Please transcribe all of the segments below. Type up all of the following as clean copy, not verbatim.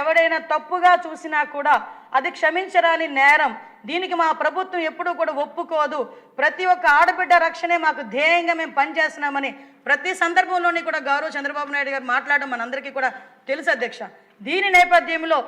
ఎవరైనా తప్పుగా చూసినా కూడా అది క్షమించరాని నేరం. దీనికి మా ప్రభుత్వం ఎప్పుడూ కూడా ఒప్పుకోదు. ప్రతి ఒక్క ఆడబిడ్డ రక్షణే మాకు ధ్యేయంగా మేము పనిచేస్తున్నామని ప్రతి సందర్భంలోని కూడా గౌరవ చంద్రబాబు నాయుడు గారు మాట్లాడడం మనందరికీ కూడా తెలుసు అధ్యక్ష. దీని నేపథ్యంలో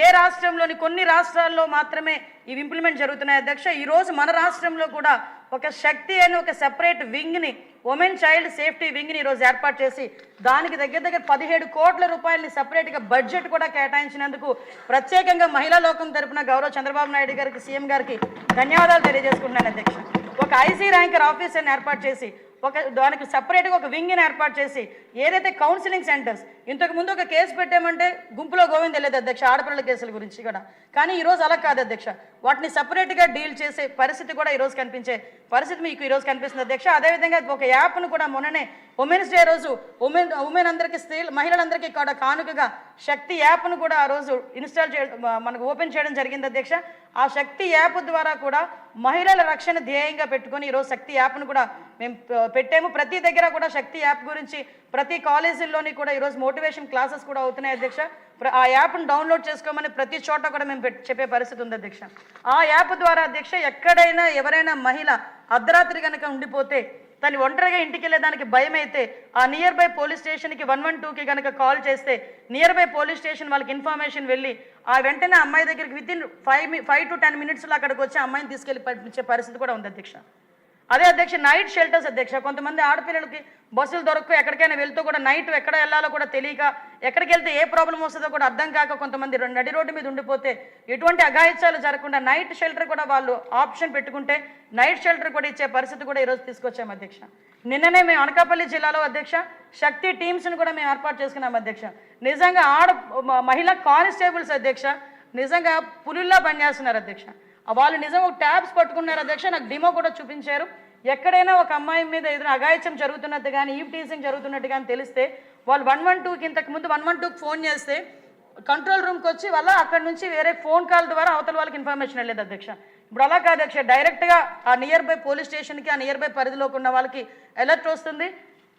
ఏ రాష్ట్రంలోని కొన్ని రాష్ట్రాల్లో మాత్రమే ఇవి ఇంప్లిమెంట్ జరుగుతున్నాయి అధ్యక్ష. ఈరోజు మన రాష్ట్రంలో కూడా ఒక శక్తి అని ఒక సెపరేట్ వింగ్ని, ఉమెన్ చైల్డ్ సేఫ్టీ వింగ్ని ఈరోజు ఏర్పాటు చేసి దానికి దగ్గర 17 కోట్ల రూపాయలని సెపరేట్గా బడ్జెట్ కూడా కేటాయించినందుకు ప్రత్యేకంగా మహిళా లోకం తరపున గౌరవ చంద్రబాబు నాయుడు గారికి, సీఎం గారికి ధన్యవాదాలు తెలియజేసుకుంటున్నాను అధ్యక్ష. ఒక ఐసీ ర్యాంకర్ ఆఫీసర్ని ఏర్పాటు చేసి దానికి సపరేట్గా ఒక వింగ్ని ఏర్పాటు చేసి ఏదైతే కౌన్సిలింగ్ సెంటర్స్, ఇంతకు ముందు ఒక కేసు పెట్టామంటే గుంపులో గోవింద లేదు అధ్యక్ష ఆడపిల్లల కేసుల గురించి కూడా, కానీ ఈరోజు అలా కాదు అధ్యక్ష. వాటిని సపరేట్గా డీల్ చేసే పరిస్థితి కూడా ఈరోజు కనిపించే పరిస్థితి మీకు ఈరోజు కనిపిస్తుంది అధ్యక్ష. అదేవిధంగా ఒక యాప్ను కూడా మొన్ననే ఉమెన్స్ డే రోజు ఉమెన్ అందరికీ, మహిళలందరికీ కూడా కానుకగా శక్తి యాప్ను కూడా ఆ రోజు ఇన్స్టాల్ చేయడం, మనకు ఓపెన్ చేయడం జరిగింది అధ్యక్ష. ఆ శక్తి యాప్ ద్వారా కూడా మహిళల రక్షణ ధ్యేయంగా పెట్టుకొని ఈరోజు శక్తి యాప్ను కూడా మేము పెట్టాము. ప్రతి దగ్గర కూడా శక్తి యాప్ గురించి ప్రతి కాలేజీల్లోని కూడా ఈరోజు మోటివేషన్ క్లాసెస్ కూడా అవుతున్నాయి అధ్యక్ష. ఆ యాప్ను డౌన్లోడ్ చేసుకోమని ప్రతి చోట కూడా మేము చెప్పే పరిస్థితి ఉంది అధ్యక్ష. ఆ యాప్ ద్వారా అధ్యక్ష ఎక్కడైనా ఎవరైనా మహిళ అర్ధరాత్రి కనుక ఉండిపోతే తను ఒంటరిగా ఇంటికి వెళ్ళేదానికి భయం అయితే ఆ నియర్ బై పోలీస్ స్టేషన్కి 112కి కనుక కాల్ చేస్తే నియర్ బై పోలీస్ స్టేషన్ వాళ్ళకి ఇన్ఫర్మేషన్ వెళ్ళి ఆ వెంటనే అమ్మాయి దగ్గరికి వితిన్ 5 to 10 minutesలో అక్కడికి వచ్చి అమ్మాయిని తీసుకెళ్ళి పంపించే పరిస్థితి కూడా ఉంది అధ్యక్ష. అదే అధ్యక్ష నైట్ షెల్టర్స్ అధ్యక్ష. కొంతమంది ఆడపిల్లలకి బస్సులు దొరక్క ఎక్కడికైనా వెళ్తూ కూడా నైట్ ఎక్కడ వెళ్ళాలో కూడా తెలియక, ఎక్కడికి వెళ్తే ఏ ప్రాబ్లం వస్తుందో కూడా అర్థం కాక కొంతమంది నడి రోడ్డు మీద ఉండిపోతే ఎటువంటి అఘాయిత్యాలు జరగకుండా నైట్ షెల్టర్ కూడా వాళ్ళు ఆప్షన్ పెట్టుకుంటే నైట్ షెల్టర్ కూడా ఇచ్చే పరిస్థితి కూడా ఈరోజు తీసుకొచ్చాము అధ్యక్ష. నిన్ననే మేము అనకాపల్లి జిల్లాలో అధ్యక్ష శక్తి టీమ్స్ని కూడా మేము ఏర్పాటు చేసుకున్నాం అధ్యక్ష. నిజంగా మహిళా కానిస్టేబుల్స్ అధ్యక్ష నిజంగా పులుల్లా పనిచేస్తున్నారు అధ్యక్ష. వాళ్ళు నిజంగా ఒక ట్యాబ్స్ పట్టుకున్నారు అధ్యక్ష. నాకు డిమో కూడా చూపించారు. ఎక్కడైనా ఒక అమ్మాయి మీద ఏదైనా అఘాయిత్యం జరుగుతున్నట్టు కానీ ఈవ్ టీజింగ్ జరుగుతున్నట్టు కానీ తెలిస్తే వాళ్ళు 112కి ఇంతకుముందు 112కి ఫోన్ చేస్తే కంట్రోల్ రూమ్కి వచ్చి వాళ్ళ అక్కడి నుంచి వేరే ఫోన్ కాల్ ద్వారా అవతల వాళ్ళకి ఇన్ఫర్మేషన్ వెళ్ళేది అధ్యక్ష. ఇప్పుడు అలా కాదు అధ్యక్ష, డైరెక్ట్గా ఆ నియర్ బై పోలీస్ స్టేషన్కి ఆ నియర్ బై పరిధిలోకి ఉన్న వాళ్ళకి అలర్ట్ వస్తుంది.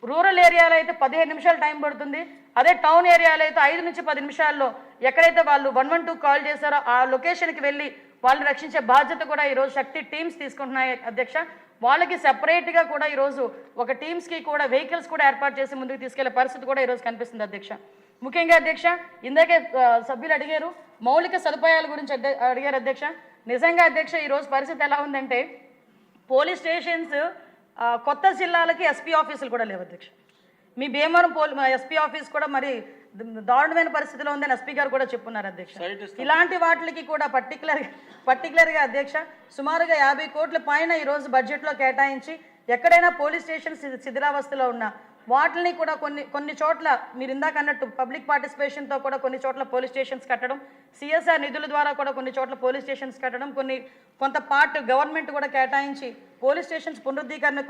రూరల్ ఏరియాలో అయితే 15 నిమిషాలు టైం పడుతుంది. అదే టౌన్ ఏరియాలో అయితే 5 నుంచి 10 నిమిషాల్లో ఎక్కడైతే వాళ్ళు 112 కాల్ చేశారో ఆ లొకేషన్కి వెళ్ళి వాళ్ళని రక్షించే బాధ్యత కూడా ఈరోజు శక్తి టీమ్స్ తీసుకుంటున్నాయి అధ్యక్ష. వాళ్ళకి సెపరేట్గా కూడా ఈరోజు ఒక టీమ్స్కి కూడా వెహికల్స్ కూడా ఏర్పాటు చేసి ముందుకు తీసుకెళ్లే పరిస్థితి కూడా ఈరోజు కనిపిస్తుంది అధ్యక్ష. ముఖ్యంగా అధ్యక్ష ఇందాకే సభ్యులు అడిగారు మౌలిక సదుపాయాల గురించి అడిగారు అధ్యక్ష. నిజంగా అధ్యక్ష ఈరోజు పరిస్థితి ఎలా ఉందంటే పోలీస్ స్టేషన్స్ కొత్త జిల్లాలకి ఎస్పీ ఆఫీసులు కూడా లేవు అధ్యక్ష. మీ భీమవరం ఎస్పీ ఆఫీస్ కూడా మరి దారుణమైన పరిస్థితిలో ఉందని ఎస్పీ గారు కూడా చెప్పున్నారు అధ్యక్ష. ఇలాంటి వాటికి కూడా పర్టికులర్గా అధ్యక్ష సుమారుగా 50 కోట్ల పైన ఈరోజు బడ్జెట్లో కేటాయించి ఎక్కడైనా పోలీస్ స్టేషన్ శిథిలావస్థలో ఉన్న వాటిని కూడా కొన్ని చోట్ల మీరు ఇందాక అన్నట్టు పబ్లిక్ పార్టిసిపేషన్తో కూడా కొన్ని చోట్ల పోలీస్ స్టేషన్స్ కట్టడం, సిఎస్ఆర్ నిధుల ద్వారా కూడా కొన్ని చోట్ల పోలీస్ స్టేషన్స్ కట్టడం, కొంత పార్ట్ గవర్నమెంట్ కూడా కేటాయించి పోలీస్ స్టేషన్స్ పునరుద్ధీకరణ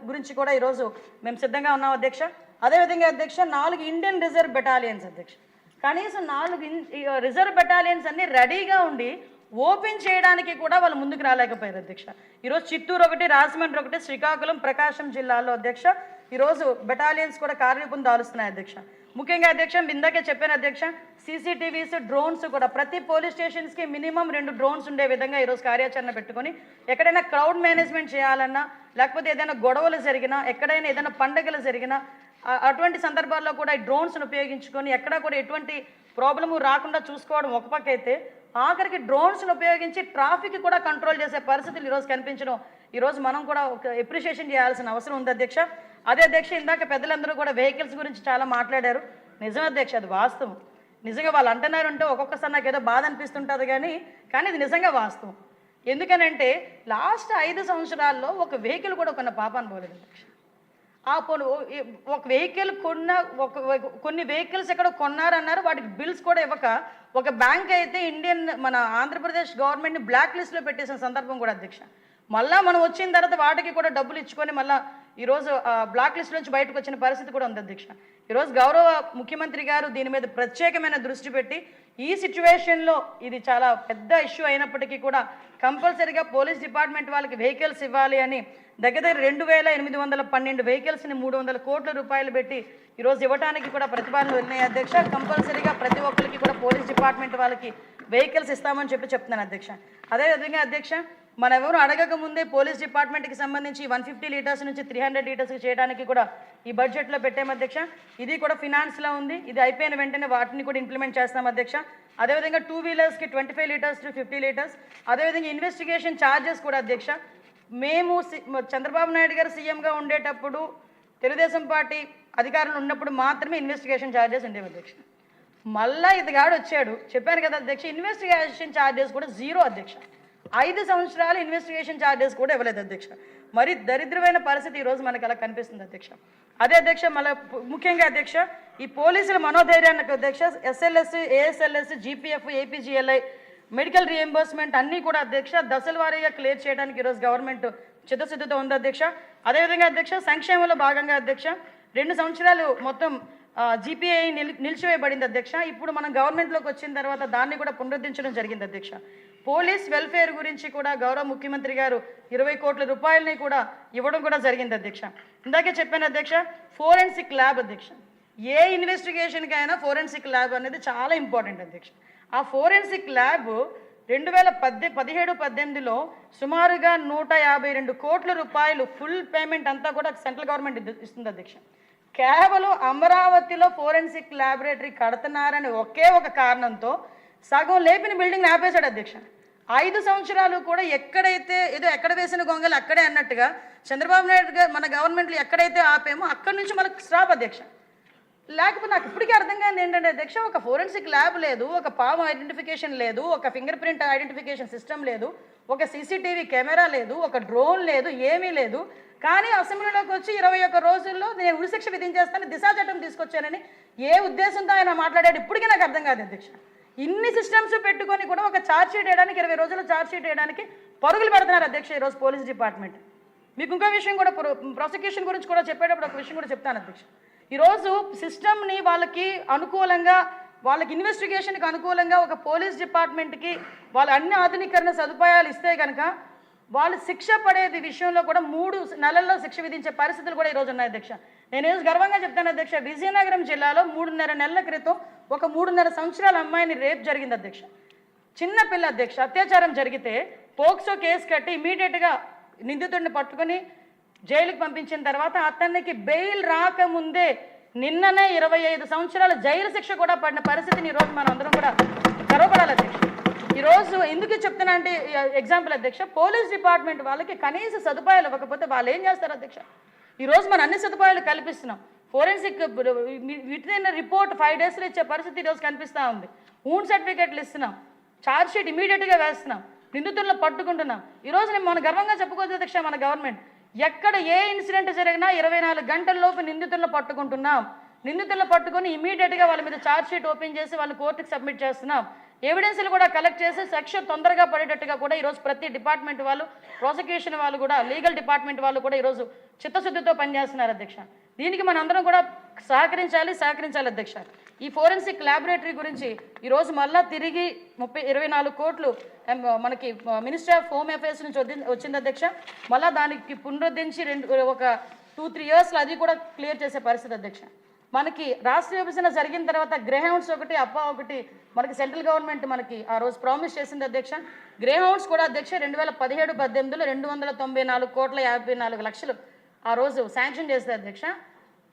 గురించి కూడా ఈరోజు మేము సిద్ధంగా ఉన్నాం అధ్యక్ష. అదేవిధంగా అధ్యక్ష 4 ఇండియన్ రిజర్వ్ బెటాలియన్స్ అధ్యక్ష. కనీసం 4 రిజర్వ్ బెటాలియన్స్ అన్ని రెడీగా ఉండి ఓపెన్ చేయడానికి కూడా వాళ్ళు ముందుకు రాలేకపోయారు అధ్యక్ష. ఈరోజు చిత్తూరు ఒకటి, రాజమండ్రి ఒకటి, శ్రీకాకుళం, ప్రకాశం జిల్లాల్లో అధ్యక్ష ఈరోజు బెటాలియన్స్ కూడా కార్యరూపం దాలుస్తున్నాయి అధ్యక్ష. ముఖ్యంగా అధ్యక్ష ఇందాకే చెప్పాను అధ్యక్ష సీసీటీవీస్, డ్రోన్స్ కూడా ప్రతి పోలీస్ స్టేషన్స్కి మినిమం 2 డ్రోన్స్ ఉండే విధంగా ఈరోజు కార్యాచరణ పెట్టుకొని ఎక్కడైనా క్రౌడ్ మేనేజ్మెంట్ చేయాలన్నా లేకపోతే ఏదైనా గొడవలు జరిగినా ఎక్కడైనా ఏదైనా పండుగలు జరిగినా అటువంటి సందర్భాల్లో కూడా ఈ డ్రోన్స్ను ఉపయోగించుకొని ఎక్కడా కూడా ఎటువంటి ప్రాబ్లము రాకుండా చూసుకోవడం ఒక పక్క అయితే ఆఖరికి డ్రోన్స్ను ఉపయోగించి ట్రాఫిక్ కూడా కంట్రోల్ చేసే పరిస్థితులు ఈరోజు కనిపించడం ఈరోజు మనం కూడా ఒక అప్రిషియేషన్ చేయాల్సిన అవసరం ఉంది అధ్యక్ష. అదే అధ్యక్ష ఇందాక పెద్దలందరూ కూడా వెహికల్స్ గురించి చాలా మాట్లాడారు. నిజం అధ్యక్ష, అది వాస్తవం. నిజంగా వాళ్ళు అంటున్నారంటే ఒక్కొక్కసారి నాకు ఏదో బాధ అనిపిస్తుంటుంది కానీ ఇది నిజంగా వాస్తవం. ఎందుకనంటే లాస్ట్ 5 సంవత్సరాల్లో ఒక వెహికల్ కూడా కొన్న పాపాన్ని పోలేదు అధ్యక్ష. ఒక వెహికల్ కొన్ని వెహికల్స్ ఎక్కడ కొన్నారన్నారు, వాటికి బిల్స్ కూడా ఇవ్వక ఒక బ్యాంక్ అయితే మన ఆంధ్రప్రదేశ్ గవర్నమెంట్ని బ్లాక్ లిస్ట్లో పెట్టేసిన సందర్భం కూడా అధ్యక్ష. మళ్ళీ మనం వచ్చిన తర్వాత వాటికి కూడా డబ్బులు ఇచ్చుకొని మళ్ళీ ఈరోజు బ్లాక్ లిస్ట్ నుంచి బయటకు వచ్చిన పరిస్థితి కూడా ఉంది అధ్యక్ష. ఈరోజు గౌరవ ముఖ్యమంత్రి గారు దీని మీద ప్రత్యేకమైన దృష్టి పెట్టి ఈ సిచ్యువేషన్లో ఇది చాలా పెద్ద ఇష్యూ అయినప్పటికీ కూడా కంపల్సరీగా పోలీస్ డిపార్ట్మెంట్ వాళ్ళకి వెహికల్స్ ఇవ్వాలి అని దగ్గర 2812 వెహికల్స్ని 300 కోట్ల రూపాయలు పెట్టి ఈరోజు ఇవ్వడానికి కూడా ప్రతిపాదనలు ఉన్నాయి అధ్యక్ష. కంపల్సరీగా ప్రతి ఒక్కరికి కూడా పోలీస్ డిపార్ట్మెంట్ వాళ్ళకి వెహికల్స్ ఇస్తామని చెప్తున్నాను అధ్యక్ష. అదేవిధంగా అధ్యక్ష, మనం ఎవరు అడగక ముందే పోలీస్ డిపార్ట్మెంట్కి సంబంధించి 150 లీటర్స్ నుంచి 300 లీటర్స్కి చేయడానికి కూడా ఈ బడ్జెట్లో పెట్టాము అధ్యక్ష. ఇది కూడా ఫినాన్స్లో ఉంది. ఇది అయిపోయిన వెంటనే వాటిని కూడా ఇంప్లిమెంట్ చేస్తాం అధ్యక్ష. అదేవిధంగా 2 వీలర్స్కి 25 లీటర్స్ టు 50 లీటర్స్. అదేవిధంగా ఇన్వెస్టిగేషన్ ఛార్జెస్ కూడా అధ్యక్ష. మేము చంద్రబాబు నాయుడు గారు సీఎంగా ఉండేటప్పుడు తెలుగుదేశం పార్టీ అధికారులు ఉన్నప్పుడు మాత్రమే ఇన్వెస్టిగేషన్ ఛార్జెస్ ఉండేవి అధ్యక్ష. మళ్ళా ఇతగాడు వచ్చాడు, చెప్పాను కదా అధ్యక్ష, ఇన్వెస్టిగేషన్ ఛార్జెస్ కూడా 0 అధ్యక్ష. 5 సంవత్సరాలు ఇన్వెస్టిగేషన్ ఛార్జెస్ కూడా ఇవ్వలేదు అధ్యక్ష. మరి దరిద్రమైన పరిస్థితి ఈరోజు మనకు అలా కనిపిస్తుంది అధ్యక్ష. అదే అధ్యక్ష, మళ్ళీ ముఖ్యంగా అధ్యక్ష, ఈ పోలీసుల మనోధైర్యానికి అధ్యక్ష SLS, ASLS, GPF, APGLI, medical reimbursement అన్నీ కూడా అధ్యక్ష దశల వారీగా క్లియర్ చేయడానికి ఈరోజు గవర్నమెంట్ చిత్తశుద్ధితో ఉంది అధ్యక్ష. అదేవిధంగా అధ్యక్ష, సంక్షేమంలో భాగంగా అధ్యక్ష 2 సంవత్సరాలు మొత్తం జీపీఐ నిలిచివేయబడింది అధ్యక్ష. ఇప్పుడు మనం గవర్నమెంట్లోకి వచ్చిన తర్వాత దాన్ని కూడా పునరుద్ధరించడం జరిగింది అధ్యక్ష. పోలీస్ వెల్ఫేర్ గురించి కూడా గౌరవ ముఖ్యమంత్రి గారు 20 కోట్ల రూపాయలని కూడా ఇవ్వడం కూడా జరిగింది అధ్యక్ష. ఇందాకే చెప్పాను అధ్యక్ష, ఫోరెన్సిక్ ల్యాబ్ అధ్యక్ష. ఏ ఇన్వెస్టిగేషన్కి అయినా ఫోరెన్సిక్ ల్యాబ్ అనేది చాలా ఇంపార్టెంట్ అధ్యక్ష. ఆ ఫోరెన్సిక్ ల్యాబ్ 2017-18లో సుమారుగా 152 కోట్ల రూపాయలు ఫుల్ పేమెంట్ అంతా కూడా సెంట్రల్ గవర్నమెంట్ ఇస్తుంది అధ్యక్ష. కేవలం అమరావతిలో ఫోరెన్సిక్ ల్యాబొరేటరీ కడుతున్నారని ఒకే ఒక కారణంతో సగం లేపిన బిల్డింగ్ని ఆపేశాడు అధ్యక్ష. 5 సంవత్సరాలు కూడా ఎక్కడైతే ఏదో ఎక్కడ వేసిన గొంగలు అక్కడే అన్నట్టుగా చంద్రబాబు నాయుడు గారు మన గవర్నమెంట్లో ఎక్కడైతే ఆపేమో అక్కడి నుంచి మనకు స్టాప్ అధ్యక్ష. లేకపోతే నాకు ఇప్పటికీ అర్థం కాదు ఏంటంటే అధ్యక్ష, ఒక ఫోరెన్సిక్ ల్యాబ్ లేదు, ఒక పాము ఐడెంటిఫికేషన్ లేదు, ఒక ఫింగర్ ప్రింట్ ఐడెంటిఫికేషన్ సిస్టమ్ లేదు, ఒక సీసీటీవీ కెమెరా లేదు, ఒక డ్రోన్ లేదు, ఏమీ లేదు. కానీ అసెంబ్లీలోకి వచ్చి 21 రోజుల్లో నేను ఉరిశిక్ష విధించేస్తాను, దిశా చట్టం తీసుకొచ్చానని ఏ ఉద్దేశంతో ఆయన మాట్లాడాడు ఇప్పటికీ నాకు అర్థం కాదు అధ్యక్ష. ఇన్ని సిస్టమ్స్ పెట్టుకొని కూడా ఒక ఛార్జ్ షీట్ వేయడానికి 20 రోజుల్లో ఛార్జ్ షీట్ వేయడానికి పరుగులు పెడుతున్నారు అధ్యక్ష ఈరోజు పోలీస్ డిపార్ట్మెంట్. మీకు ఇంకో విషయం కూడా ప్రాసిక్యూషన్ గురించి కూడా చెప్పేటప్పుడు ఒక విషయం కూడా చెప్తాను అధ్యక్ష. ఈరోజు సిస్టమ్ని వాళ్ళకి అనుకూలంగా, వాళ్ళకి ఇన్వెస్టిగేషన్కి అనుకూలంగా ఒక పోలీస్ డిపార్ట్మెంట్కి వాళ్ళు అన్ని ఆధునీకరణ సదుపాయాలు ఇస్తే కనుక వాళ్ళు శిక్ష పడేది విషయంలో కూడా 3 నెలల్లో శిక్ష విధించే పరిస్థితులు కూడా ఈరోజు ఉన్నాయి అధ్యక్ష. నేను ఈరోజు గర్వంగా చెప్తాను అధ్యక్ష, విజయనగరం జిల్లాలో 3.5 నెలల క్రితం ఒక 3.5 సంవత్సరాల అమ్మాయిని రేప్ జరిగింది అధ్యక్ష. చిన్న పిల్ల అధ్యక్ష, అత్యాచారం జరిగితే పోక్సో కేసు కట్టి ఇమీడియట్గా నిందితుడిని పట్టుకొని జైలుకి పంపించిన తర్వాత అతనికి బెయిల్ రాకముందే నిన్ననే 25 సంవత్సరాల జైలు శిక్ష కూడా పడిన పరిస్థితిని ఈరోజు మనం అందరం కూడా గర్వపడాలి అధ్యక్ష. ఈరోజు ఎందుకు చెప్తున్నా అంటే ఎగ్జాంపుల్ అధ్యక్ష, పోలీస్ డిపార్ట్మెంట్ వాళ్ళకి కనీస సదుపాయాలు ఇవ్వకపోతే వాళ్ళు ఏం చేస్తారు అధ్యక్ష? ఈరోజు మనం అన్ని సదుపాయాలు కల్పిస్తున్నాం. ఫోరెన్సిక్ విత్ రిపోర్ట్ 5 డేస్లో ఇచ్చే పరిస్థితి ఈరోజు కనిపిస్తూ ఉంది. ఊన్ సర్టిఫికేట్లు ఇస్తున్నాం, ఛార్జ్ షీట్ ఇమీడియట్గా వేస్తున్నాం, నిందితులను పట్టుకుంటున్నాం. ఈరోజు నేను మన గర్వంగా చెప్పుకోవచ్చు అధ్యక్ష, మన గవర్నమెంట్ ఎక్కడ ఏ ఇన్సిడెంట్ జరిగినా 24 గంటల్లోపు నిందితులను పట్టుకుంటున్నాం. నిందితులను పట్టుకొని ఇమీడియట్గా వాళ్ళ మీద ఛార్జ్ షీట్ ఓపెన్ చేసి వాళ్ళ కోర్టుకి సబ్మిట్ చేస్తున్నాం. ఎవిడెన్స్లు కూడా కలెక్ట్ చేసి శిక్ష తొందరగా పడేటట్టుగా కూడా ఈరోజు ప్రతి డిపార్ట్మెంట్ వాళ్ళు, ప్రాసిక్యూషన్ వాళ్ళు కూడా, లీగల్ డిపార్ట్మెంట్ వాళ్ళు కూడా ఈరోజు చిత్తశుద్ధితో పనిచేస్తున్నారు అధ్యక్ష. దీనికి మనందరం కూడా సహకరించాలి అధ్యక్ష. ఈ ఫోరెన్సిక్ ల్యాబొరేటరీ గురించి ఈరోజు మళ్ళా తిరిగి 24 కోట్లు మనకి మినిస్టర్ ఆఫ్ హోమ్ అఫేర్స్ నుంచి వచ్చింది అధ్యక్ష. మళ్ళీ దానికి పునరుద్ధరించి ఒక 2-3 ఇయర్స్లో అది కూడా క్లియర్ చేసే పరిస్థితి అధ్యక్ష. మనకి రాష్ట్ర విభజన జరిగిన తర్వాత గ్రేహౌండ్స్ ఒకటి, అప్పా ఒకటి మనకి సెంట్రల్ గవర్నమెంట్ మనకి ఆ రోజు ప్రామిస్ చేసింది అధ్యక్ష. గ్రేహౌండ్స్ కూడా అధ్యక్ష 2017-18లో 294 కోట్ల 54 లక్షలు ఆ రోజు శాంక్షన్ చేస్తే అధ్యక్ష.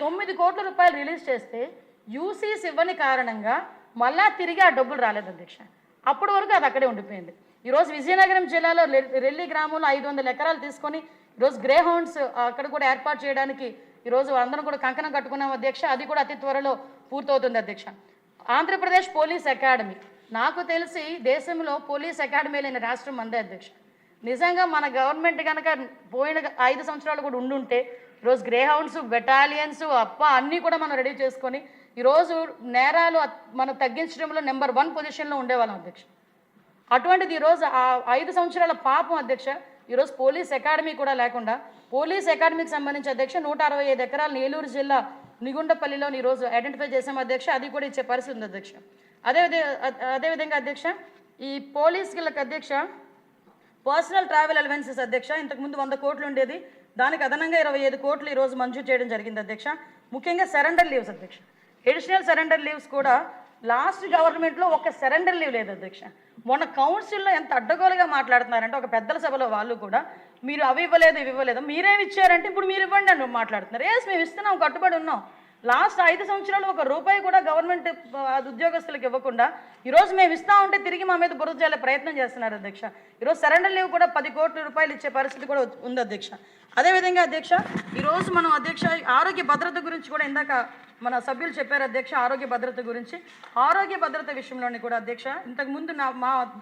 9 కోట్ల రూపాయలు రిలీజ్ చేస్తే యూసీస్ ఇవ్వని కారణంగా మళ్ళా తిరిగి ఆ డబ్బులు రాలేదు అధ్యక్ష. అప్పటి వరకు అది అక్కడే ఉండిపోయింది. ఈరోజు విజయనగరం జిల్లాలో రెల్లి గ్రామంలో 500 ఎకరాలు తీసుకొని ఈరోజు గ్రేహౌండ్స్ అక్కడ కూడా ఏర్పాటు చేయడానికి ఈరోజు అందరం కూడా కంకణం కట్టుకున్నాం అధ్యక్ష. అది కూడా అతి త్వరలో పూర్తవుతుంది అధ్యక్ష. ఆంధ్రప్రదేశ్ పోలీస్ అకాడమీ, నాకు తెలిసి దేశంలో పోలీస్ అకాడమీ లేని రాష్ట్రం మందే అధ్యక్ష. నిజంగా మన గవర్నమెంట్ కనుక పోయిన 5 సంవత్సరాలు కూడా ఉండుంటే ఈరోజు గ్రేహౌండ్స్, బెటాలియన్స్, అన్నీ కూడా మనం రెడీ చేసుకొని ఈరోజు నేరాలు మనం తగ్గించడంలో నెంబర్ 1 పొజిషన్లో ఉండేవాళ్ళం అధ్యక్ష. అటువంటిది ఈరోజు ఆ 5 సంవత్సరాల పాపం అధ్యక్ష, ఈరోజు పోలీస్ అకాడమీ కూడా లేకుండా పోలీస్ అకాడమీకి సంబంధించి అధ్యక్ష 165 ఎకరాలు ఏలూరు జిల్లా నిగుండపల్లిలో ఈరోజు ఐడెంటిఫై చేసాం అధ్యక్ష. అది కూడా ఇచ్చే పరిస్థితి ఉంది అధ్యక్ష. అదేవిధంగా అధ్యక్ష ఈ పోలీసులకు అధ్యక్ష పర్సనల్ ట్రావెల్ అలవెన్సెస్ అధ్యక్ష ఇంతకుముందు 100 కోట్లు ఉండేది, దానికి అదనంగా 25 కోట్లు ఈరోజు మంజూరు చేయడం జరిగింది అధ్యక్ష. ముఖ్యంగా సరెండర్ లీవ్స్ అధ్యక్ష, ఎడిషనల్ సరెండర్ లీవ్స్ కూడా లాస్ట్ గవర్నమెంట్లో ఒక సరెండర్ లీవ్ లేదు అధ్యక్ష. మొన్న కౌన్సిల్లో ఎంత అడ్డగోలుగా మాట్లాడుతున్నారంటే ఒక పెద్దల సభలో వాళ్ళు కూడా మీరు అవి ఇవ్వలేదు ఇవి ఇవ్వలేదు, మీరేమి ఇచ్చారంటే ఇప్పుడు మీరు ఇవ్వండి అని మాట్లాడుతున్నారు. మేము ఇస్తున్నాం, కట్టుబడి ఉన్నాం. లాస్ట్ 5 సంవత్సరాలు ఒక రూపాయి కూడా గవర్నమెంట్ ఉద్యోగస్తులకు ఇవ్వకుండా ఈరోజు మేము ఇస్తా ఉంటే తిరిగి మా మీద బురద జల్లే ప్రయత్నం చేస్తున్నారు అధ్యక్ష. ఈరోజు సరెండర్ లీవ్ కూడా 10 కోట్ల రూపాయలు ఇచ్చే పరిస్థితి కూడా ఉంది అధ్యక్ష. అదేవిధంగా అధ్యక్ష ఈరోజు మనం అధ్యక్ష ఆరోగ్య భద్రత గురించి కూడా ఇందాక మన సభ్యులు చెప్పారు అధ్యక్ష. ఆరోగ్య భద్రత గురించి, ఆరోగ్య భద్రత విషయంలోని కూడా అధ్యక్ష ఇంతకుముందు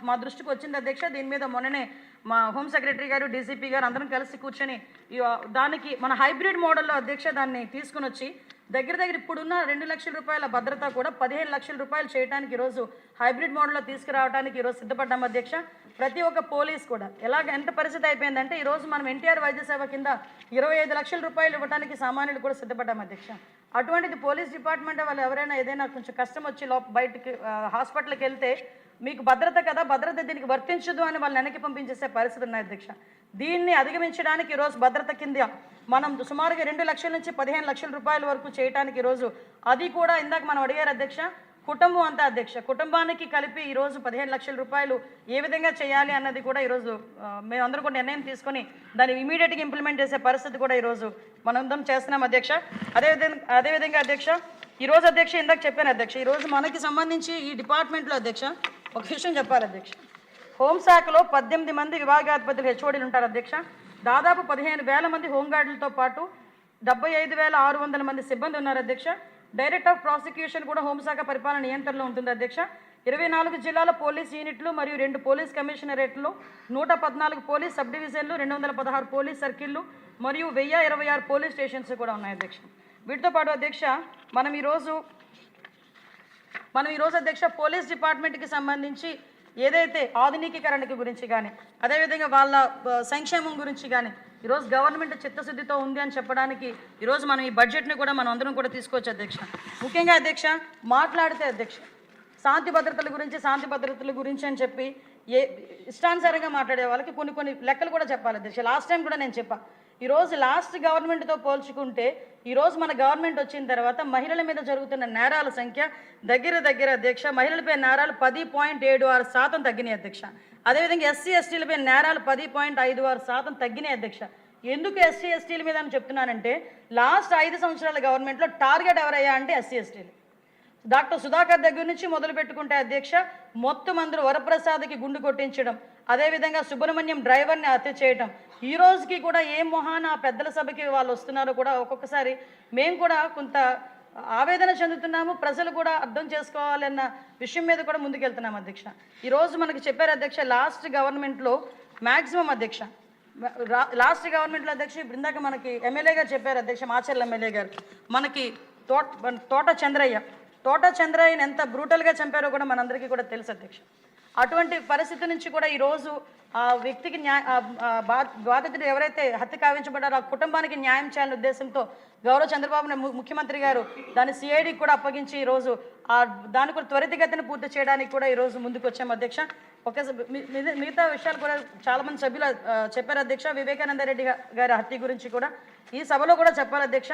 మా దృష్టికి వచ్చింది అధ్యక్ష. దీని మీద మొన్ననే మా హోమ్ సెక్రటరీ గారు, డీసీపీ గారు అందరం కలిసి కూర్చొని దానికి మన హైబ్రిడ్ మోడల్లో అధ్యక్ష దాన్ని తీసుకుని వచ్చి దగ్గర ఇప్పుడున్న 2 లక్షల రూపాయల భద్రత కూడా 15 లక్షల రూపాయలు చేయడానికి ఈరోజు హైబ్రిడ్ మోడల్లో తీసుకురావడానికి ఈరోజు సిద్ధపడ్డాం అధ్యక్ష. ప్రతి ఒక్క పోలీస్ కూడా ఎంత పరిస్థితి అయిపోయిందంటే ఈరోజు మనం ఎన్టీఆర్ వైద్య సేవ కింద 25 లక్షల రూపాయలు ఇవ్వడానికి సామాన్యులు కూడా సిద్ధపడ్డాం అధ్యక్ష. అటువంటిది పోలీస్ డిపార్ట్మెంట్ వాళ్ళు ఎవరైనా ఏదైనా కొంచెం కష్టం వచ్చి బయటికి హాస్పిటల్కి వెళ్తే మీకు భద్రత కదా, భద్రత దీనికి వర్తించదు అని వాళ్ళు వెనక్కి పంపించేసే పరిస్థితి ఉన్నాయి అధ్యక్ష. దీన్ని అధిగమించడానికి ఈరోజు భద్రత కింద మనం సుమారుగా 2 లక్షల నుంచి 15 లక్షల రూపాయల వరకు చేయడానికి ఈరోజు అది కూడా ఇందాక మనం అడిగారు అధ్యక్ష. కుటుంబం అంతా అధ్యక్ష, కుటుంబానికి కలిపి ఈరోజు 15 లక్షల రూపాయలు ఏ విధంగా చేయాలి అన్నది కూడా ఈరోజు మేమందరం కూడా నిర్ణయం తీసుకొని దాన్ని ఇమీడియట్గా ఇంప్లిమెంట్ చేసే పరిస్థితి కూడా ఈరోజు మనందరం చేస్తున్నాం అధ్యక్ష. అదేవిధంగా అధ్యక్ష ఈరోజు అధ్యక్ష ఇందాక చెప్పాను అధ్యక్ష, ఈరోజు మనకి సంబంధించి ఈ డిపార్ట్మెంట్లో అధ్యక్ష ఒక విషయం చెప్పాలి అధ్యక్ష. హోంశాఖలో 18 మంది విభాగాధిపతులు హెచ్ఓడీలు ఉంటారు అధ్యక్ష. దాదాపు 15,000 మంది హోంగార్డులతో పాటు 75,600 మంది సిబ్బంది ఉన్నారు అధ్యక్ష. డైరెక్టర్ ఆఫ్ ప్రాసిక్యూషన్ కూడా హోంశాఖ పరిపాలన నియంత్రణలో ఉంటుంది అధ్యక్ష. 24 జిల్లాల పోలీస్ యూనిట్లు మరియు 2 పోలీస్ కమిషనరేట్లు, 114 పోలీస్ సబ్ డివిజన్లు, 216 పోలీస్ సర్కిళ్ళు మరియు 1026 పోలీస్ స్టేషన్స్ కూడా ఉన్నాయి అధ్యక్ష. వీటితో పాటు అధ్యక్ష మనం ఈరోజు అధ్యక్ష పోలీస్ డిపార్ట్మెంట్కి సంబంధించి ఏదైతే ఆధునికీకరణకి గురించి కానీ అదేవిధంగా వాళ్ళ సంక్షేమం గురించి కానీ ఈరోజు గవర్నమెంట్ చిత్తశుద్ధితో ఉంది అని చెప్పడానికి ఈరోజు మనం ఈ బడ్జెట్ని కూడా మనం అందరం కూడా తీసుకోవచ్చు అధ్యక్ష. ముఖ్యంగా అధ్యక్ష మాట్లాడితే అధ్యక్ష శాంతి భద్రతల గురించి అని చెప్పి ఇష్టానుసారంగా మాట్లాడే వాళ్ళకి కొన్ని లెక్కలు కూడా చెప్పాలి అధ్యక్ష. లాస్ట్ టైం కూడా నేను చెప్పా, ఈరోజు లాస్ట్ గవర్నమెంట్తో పోల్చుకుంటే ఈరోజు మన గవర్నమెంట్ వచ్చిన తర్వాత మహిళల మీద జరుగుతున్న నేరాల సంఖ్య దగ్గర అధ్యక్ష మహిళలపై నేరాలు 10.76% తగ్గినాయి అధ్యక్ష. అదేవిధంగా ఎస్సీ ఎస్టీలపై నేరాలు 10.56% తగ్గినాయి అధ్యక్ష. ఎందుకు ఎస్సీ ఎస్టీల మీద అని చెప్తున్నానంటే లాస్ట్ 5 సంవత్సరాల గవర్నమెంట్లో టార్గెట్ ఎవరయ్యా అంటే ఎస్సీ ఎస్టీలు. డాక్టర్ సుధాకర్ దగ్గర నుంచి మొదలు పెట్టుకుంటే అధ్యక్ష మొత్తం అందరూ వరప్రసాద్కి గుండు కొట్టించడం, అదేవిధంగా సుబ్రహ్మణ్యం డ్రైవర్ని హత్య చేయడం, ఈ రోజుకి కూడా ఏ మొహాన ఆ పెద్దల సభకి వాళ్ళు వస్తున్నారో కూడా ఒక్కొక్కసారి మేము కూడా కొంత ఆవేదన చెందుతున్నాము. ప్రజలు కూడా అర్థం చేసుకోవాలన్న విషయం మీద కూడా ముందుకెళ్తున్నాం అధ్యక్ష. ఈరోజు మనకి చెప్పారు అధ్యక్ష లాస్ట్ గవర్నమెంట్లో మ్యాక్సిమం అధ్యక్ష లాస్ట్ గవర్నమెంట్లో అధ్యక్ష ఇప్పుడు ఇందాక మనకి ఎమ్మెల్యే గారు చెప్పారు అధ్యక్ష, మాచర్ల ఎమ్మెల్యే గారు మనకి తోట చంద్రయ్యని ఎంత బ్రూటల్గా చంపారో కూడా మనందరికీ కూడా తెలుసు అధ్యక్ష. అటువంటి పరిస్థితి నుంచి కూడా ఈరోజు ఆ వ్యక్తికి బాధితుడు ఎవరైతే హత్య కావించబడ్డారో ఆ కుటుంబానికి న్యాయం చేయాలనే ఉద్దేశంతో గౌరవ చంద్రబాబు ముఖ్యమంత్రి గారు దాన్ని సిఐడికి కూడా అప్పగించి ఈరోజు దాన్ని కూడా త్వరితగతిన పూర్తి చేయడానికి కూడా ఈరోజు ముందుకు వచ్చాము అధ్యక్ష. మిగతా విషయాలు కూడా చాలామంది సభ్యులు చెప్పారు అధ్యక్ష. వివేకానంద రెడ్డి గారి హత్య గురించి కూడా ఈ సభలో కూడా చెప్పాలి అధ్యక్ష.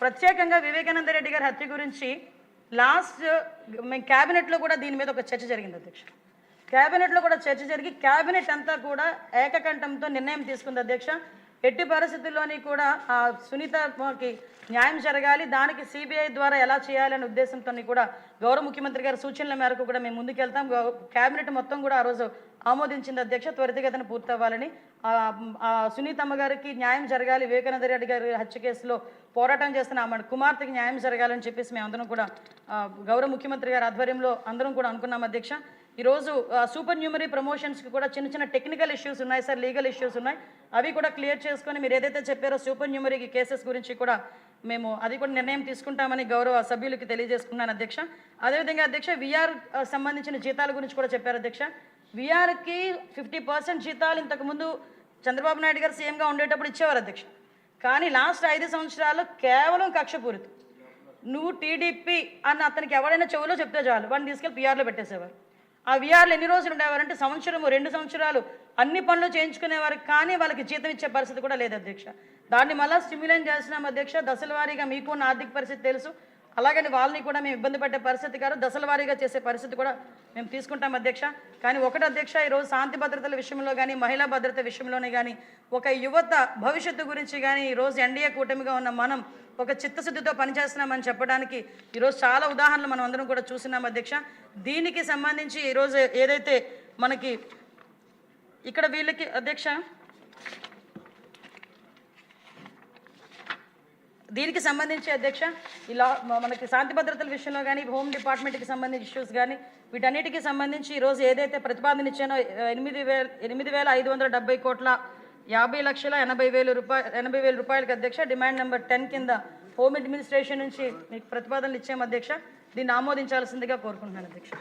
ప్రత్యేకంగా వివేకానంద రెడ్డి గారి హత్య గురించి లాస్ట్ మేము క్యాబినెట్లో కూడా దీని మీద ఒక చర్చ జరిగింది అధ్యక్ష. క్యాబినెట్లో కూడా చర్చ జరిగి క్యాబినెట్ అంతా కూడా ఏకకంఠంతో నిర్ణయం తీసుకుంది అధ్యక్ష. ఎట్టి పరిస్థితుల్లోని కూడా ఆ సునీతకి న్యాయం జరగాలి, దానికి సిబిఐ ద్వారా ఎలా చేయాలనే ఉద్దేశంతో కూడా గౌరవ ముఖ్యమంత్రి గారి సూచనల మేరకు కూడా మేము ముందుకెళ్తాం. క్యాబినెట్ మొత్తం కూడా ఆ రోజు ఆమోదించింది అధ్యక్ష. త్వరితగతిన పూర్తవ్వాలని, సునీతమ్మ గారికి న్యాయం జరగాలి, వివేకానంద రెడ్డి గారి హత్య కేసులో పోరాటం చేస్తున్న ఆమె కుమార్తెకి న్యాయం జరగాలని చెప్పేసి మేము అందరం కూడా గౌరవ ముఖ్యమంత్రి గారి ఆధ్వర్యంలో అందరం కూడా అనుకున్నాం అధ్యక్ష. ఈరోజు సూపర్ న్యూమరీ ప్రమోషన్స్కి కూడా చిన్న టెక్నికల్ ఇష్యూస్ ఉన్నాయి సార్, లీగల్ ఇష్యూస్ ఉన్నాయి, అవి కూడా క్లియర్ చేసుకొని మీరు ఏదైతే చెప్పారో సూపర్ న్యూమరీ కేసెస్ గురించి కూడా మేము అది కూడా నిర్ణయం తీసుకుంటామని గౌరవ సభ్యులకి తెలియజేసుకున్నాను అధ్యక్ష. అదేవిధంగా అధ్యక్ష విఆర్ సంబంధించిన జీతాల గురించి కూడా చెప్పారు అధ్యక్ష. విఆర్కి 50% జీతాలు ఇంతకుముందు చంద్రబాబు నాయుడు గారు సీఎంగా ఉండేటప్పుడు ఇచ్చేవారు అధ్యక్ష. కానీ లాస్ట్ 5 సంవత్సరాలు కేవలం కక్షపూరితం. నువ్వు టీడీపీ అని అతనికి ఎవరైనా చెవులో చెప్తే చాలు వాడిని తీసుకెళ్ళి పిఆర్లో పెట్టేసేవారు. ఆ విఆర్లు ఎన్ని రోజులు ఉండేవారంటే సంవత్సరము 2 సంవత్సరాలు అన్ని పనులు చేయించుకునేవారు, కానీ వాళ్ళకి జీతం ఇచ్చే పరిస్థితి కూడా లేదు అధ్యక్ష. దాన్ని మళ్ళీ స్టిమ్యులేట్ చేస్తున్నాం అధ్యక్ష. దశల వారీగా మీకు ఉన్న ఆర్థిక పరిస్థితి తెలుసు, అలాగని వాళ్ళని కూడా మేము ఇబ్బంది పెట్టే పరిస్థితి కాదు, దశల వారీగా చేసే పరిస్థితి కూడా మేము తీసుకుంటాం అధ్యక్ష. కానీ ఒకటి అధ్యక్ష, ఈరోజు శాంతి భద్రతల విషయంలో కానీ మహిళా భద్రత విషయంలోనే కానీ ఒక యువత భవిష్యత్తు గురించి కానీ ఈరోజు ఎన్డీఏ కూటమిగా ఉన్న మనం ఒక చిత్తశుద్ధితో పనిచేస్తున్నామని చెప్పడానికి ఈరోజు చాలా ఉదాహరణలు మనం అందరం కూడా చూస్తున్నాం అధ్యక్ష. దీనికి సంబంధించి ఈరోజు ఏదైతే మనకి ఇక్కడ వీళ్ళకి అధ్యక్ష దీనికి సంబంధించి అధ్యక్ష ఇలా మనకి శాంతి భద్రతల విషయంలో కానీ హోమ్ డిపార్ట్మెంట్కి సంబంధించి ఇష్యూస్ కానీ వీటన్నిటికీ సంబంధించి ఈరోజు ఏదైతే ప్రతిపాదన ఇచ్చానో 8,570 కోట్ల 50,80,000 రూపాయలకి అధ్యక్ష డిమాండ్ నెంబర్ 10 కింద హోమ్ అడ్మినిస్ట్రేషన్ నుంచి మీకు ప్రతిపాదనలు ఇచ్చాము అధ్యక్ష. దీన్ని ఆమోదించాల్సిందిగా కోరుకుంటున్నాను అధ్యక్ష.